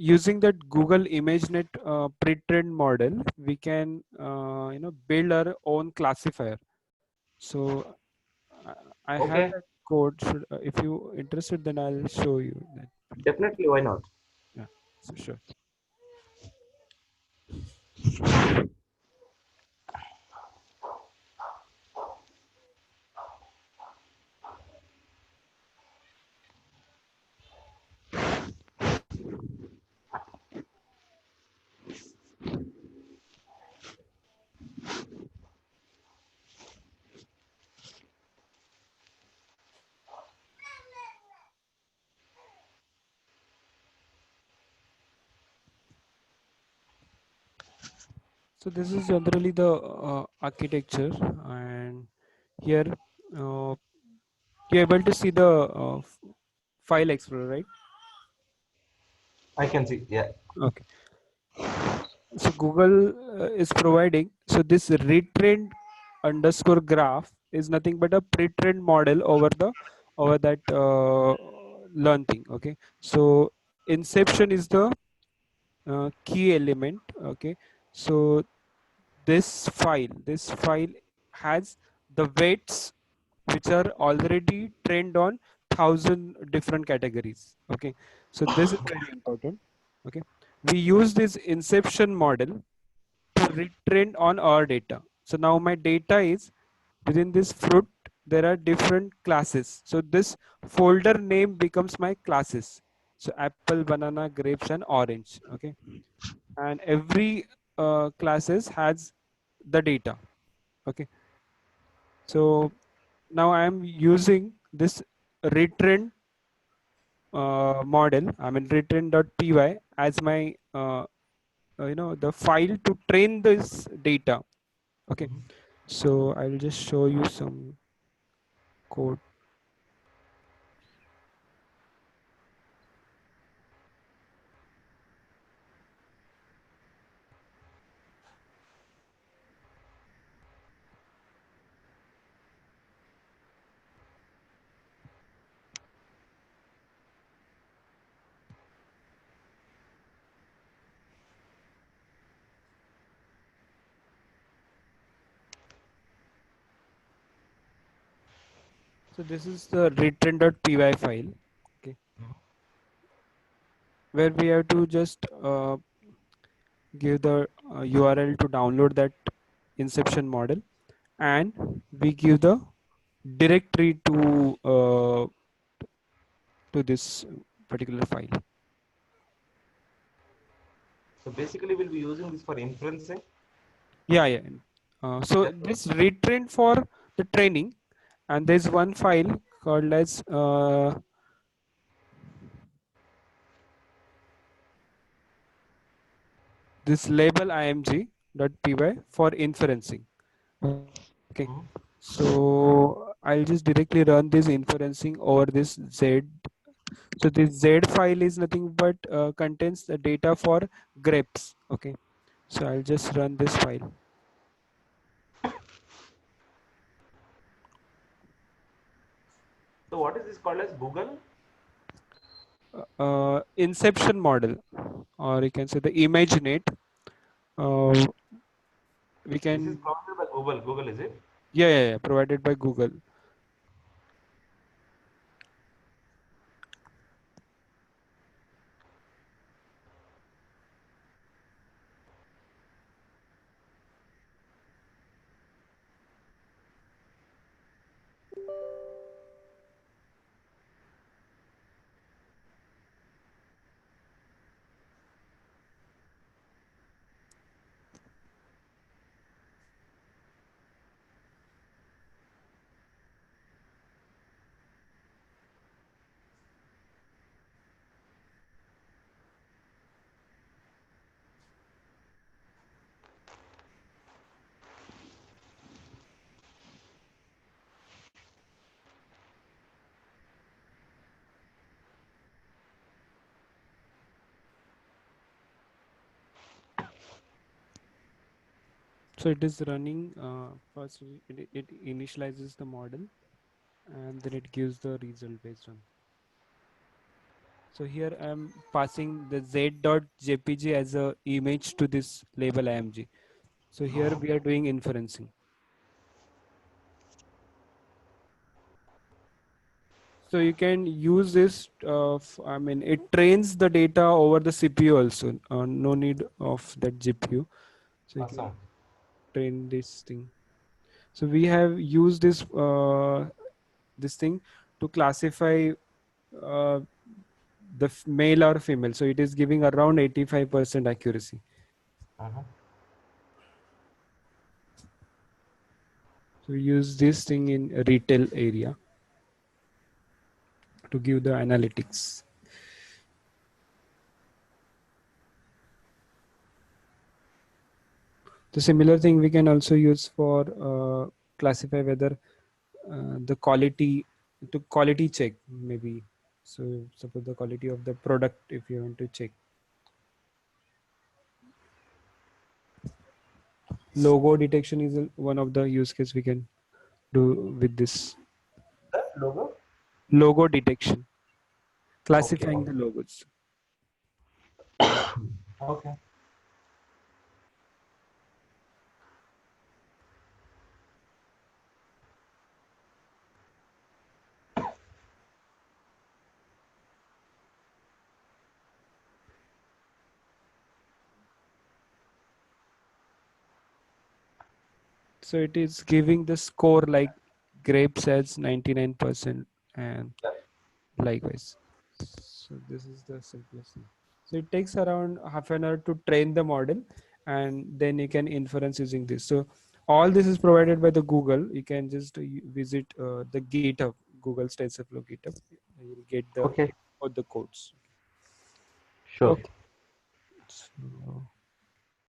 using that Google ImageNet pre-trained model, we can build our own classifier. So I have Okay, that code. If you interested, then I'll show you that particular. definitely, why not? Yeah, so sure. So this is generally the architecture, and here you're able to see the file explorer, right? I can see. Yeah. Okay. So Google is providing, so this retrained underscore graph is nothing but a pre-trained model over that learn thing. Okay. So inception is the key element. Okay. So this file has the weights which are already trained on 1,000 different categories. Okay. So this is very important. Okay. We use this inception model to retrain on our data. So now my data is within this fruit, there are different classes. So this folder name becomes my classes. So apple, banana, grapes, and orange. Okay. And every classes has the data. Okay. So now I am using this retrain model. I mean retrain.py as my the file to train this data. Okay. So I'll just show you some code. So this is the retrain.py file. Okay. Where we have to just give the URL to download that inception model, and we give the directory to this particular file. So basically, we'll be using this for inferencing. Yeah, yeah. So That this retrain for the training, and there's one file called as this label img.py for inferencing. Okay. So I'll just directly run this inferencing over this Z. So this Z file is nothing but contains the data for grapes. Okay. So I'll just run this file. so what is this called as Google? Inception model, or you can say the ImageNet. Uh, we This is can, provided by Google. Google is it? yeah, yeah, yeah, provided by Google. So it is running. First, it initializes the model, and then it gives the result based on. So here I am passing the z.jpg as a image to this label img. So here we are doing inferencing. So you can use this. I mean, it trains the data over the CPU also. No need of that GPU. So you can Awesome. train this thing. So we have used this thing to classify uh, the male or female. So it is giving around 85% accuracy. Uh-huh. So we use this thing in a retail area to give the analytics. The similar thing we can also use for classify whether the quality, to quality check maybe. So suppose the quality of the product, if you want to check. Logo detection is one of the use case we can do with this. The logo. Logo detection, Okay. classifying Okay. the logos. Okay. So it is giving the score like grapes as 99% and Yeah. likewise. So this is the simplest thing. So it takes around half an hour to train the model, and then you can inference using this. So all this is provided by the Google. You can just visit the GitHub, Google's TensorFlow GitHub. You'll get the Okay. all the codes. Sure. Okay.